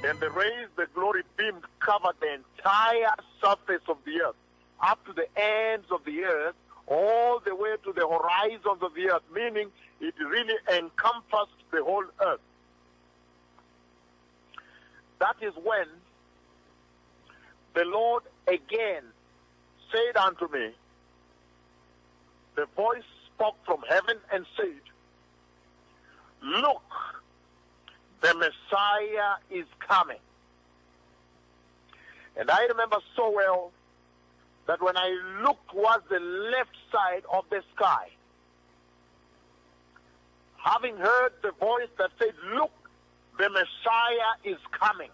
And the rays, the glory beam covered the entire surface of the earth, up to the ends of the earth, all the way to the horizons of the earth, meaning it really encompassed the whole earth. That is when the Lord again said unto me, the voice spoke from heaven and said, look, the Messiah is coming. And I remember so well that when I looked towards the left side of the sky, having heard the voice that said, look, the Messiah is coming.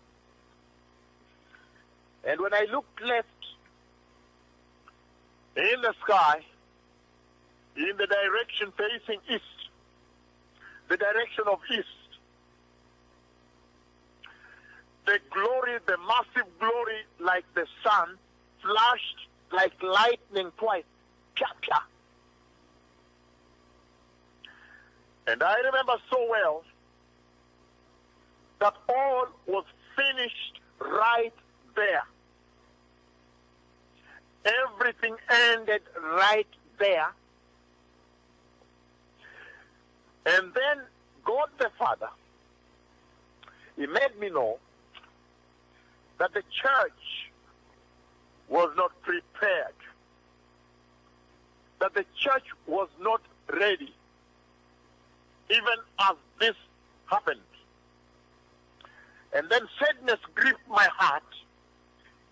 And when I looked left in the sky, in the direction facing east, the direction of east, the glory, the massive glory like the sun, flashed like lightning twice. Pia, pia. And I remember so well that all was finished right there. Everything ended right there. And then God the Father, He made me know that the church was not prepared, that the church was not ready, even as this happened. And then sadness gripped my heart.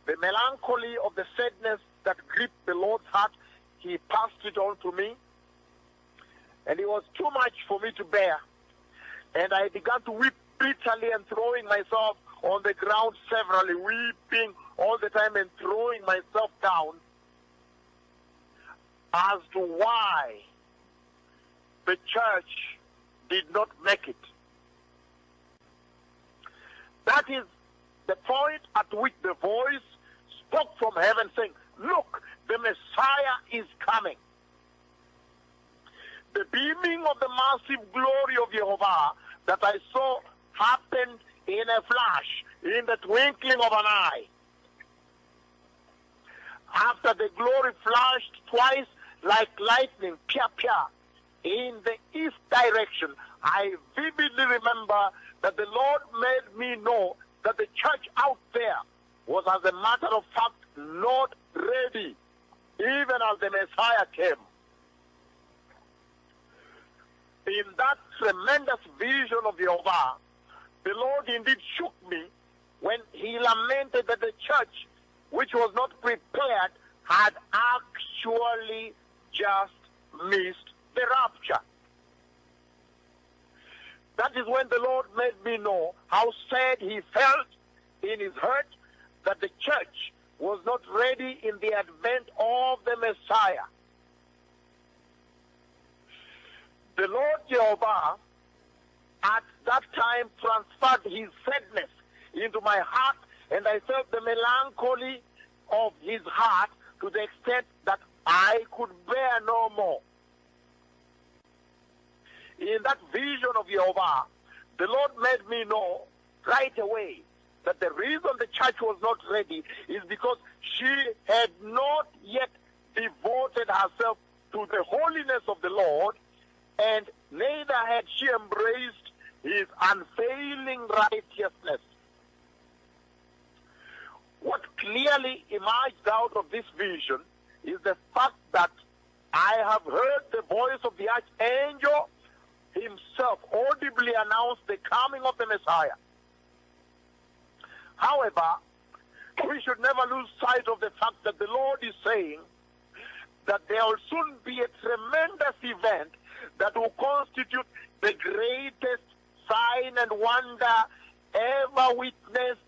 The melancholy of the sadness that gripped the Lord's heart, He passed it on to me. And it was too much for me to bear. And I began to weep bitterly and throwing myself on the ground severally, weeping all the time and throwing myself down as to why the church did not make it. That is the point at which the voice spoke from heaven saying, look, the Messiah is coming. The beaming of the massive glory of Jehovah that I saw happened in a flash, in the twinkling of an eye. After the glory flashed twice like lightning, pia pia, in the east direction, I vividly remember that the Lord made me know that the church out there was, as a matter of fact, not ready, even as the Messiah came. In that tremendous vision of Jehovah, the Lord indeed shook me when He lamented that the church, which was not prepared, had actually just missed the rapture. That is when the Lord made me know how sad He felt in His heart that the church was not ready in the advent of the Messiah. The Lord Jehovah at that time transferred His sadness into my heart, and I felt the melancholy of His heart to the extent that I could bear no more. In that vision of Jehovah, the Lord made me know right away that the reason the church was not ready is because she had not yet devoted herself to the holiness of the Lord, and neither had she embraced His unfailing righteousness. What clearly emerged out of this vision is the fact that I have heard the voice of the archangel himself audibly announce the coming of the Messiah. However, we should never lose sight of the fact that the Lord is saying that there will soon be a tremendous event that will constitute the greatest sign and wonder ever witnessed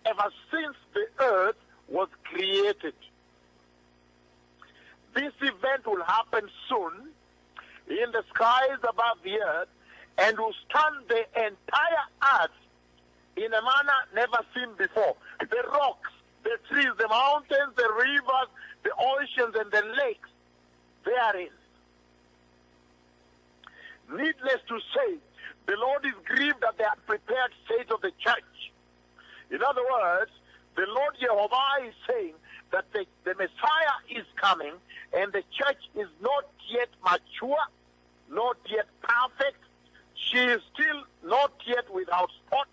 ever since the earth was created. This event will happen soon in the skies above the earth and will stun the entire earth in a manner never seen before. The rocks, the trees, the mountains, the rivers, the oceans, and the lakes therein. Needless to say, the Lord is grieved at the unprepared state of the church. In other words, the Lord Jehovah is saying that the Messiah is coming, and the church is not yet mature, not yet perfect. She is still not yet without spot.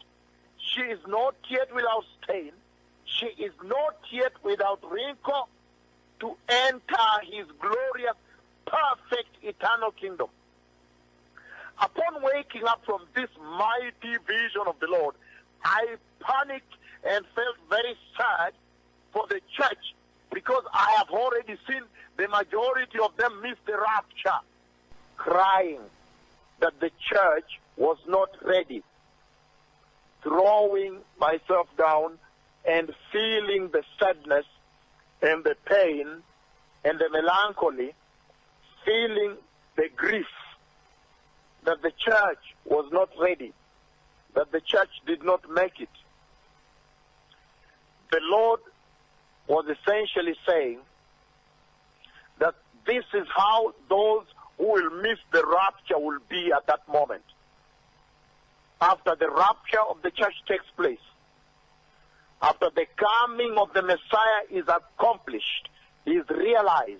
She is not yet without stain. She is not yet without wrinkle to enter his glorious, perfect, eternal kingdom. Upon waking up from this mighty vision of the Lord, I panicked and felt very sad for the church, because I have already seen the majority of them miss the rapture, crying that the church was not ready, throwing myself down and feeling the sadness and the pain and the melancholy, feeling the grief that the church was not ready, that the church did not make it. The Lord was essentially saying that this is how those who will miss the rapture will be at that moment. After the rapture of the church takes place, after the coming of the Messiah is accomplished, is realized,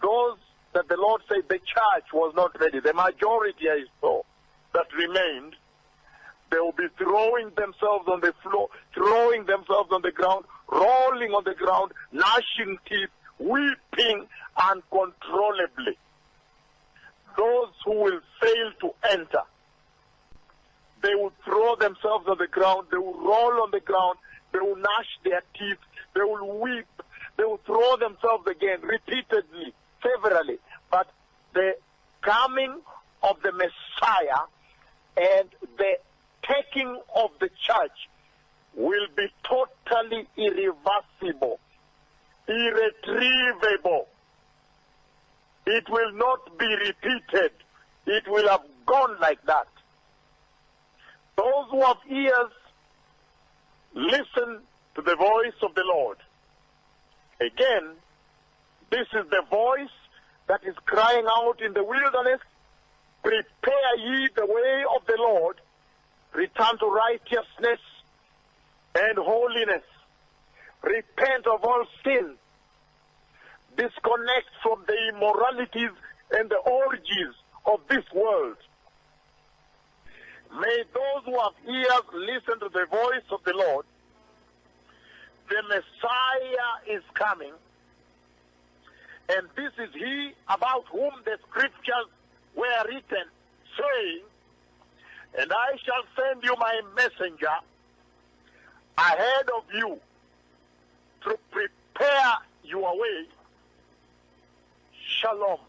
those that the Lord said the church was not ready, the majority I saw that remained, they will be throwing themselves on the floor, throwing themselves on the ground, rolling on the ground, gnashing teeth, weeping uncontrollably. Those who will fail to enter, they will throw themselves on the ground, they will roll on the ground, they will gnash their teeth, they will weep, they will throw themselves again, repeatedly, severally. But the coming of the Messiah and the taking of the church will be totally irreversible, irretrievable. It will not be repeated. It will have gone like that. Those who have ears, listen to the voice of the Lord. Again, this is the voice that is crying out in the wilderness, prepare ye the way of the Lord, return to righteousness and holiness, repent of all sin, disconnect from the immoralities and the orgies of this world. May those who have ears listen to the voice of the Lord. The Messiah is coming, and this is he about whom the scriptures were written, saying, and I shall send you my messenger ahead of you to prepare your way. Shalom.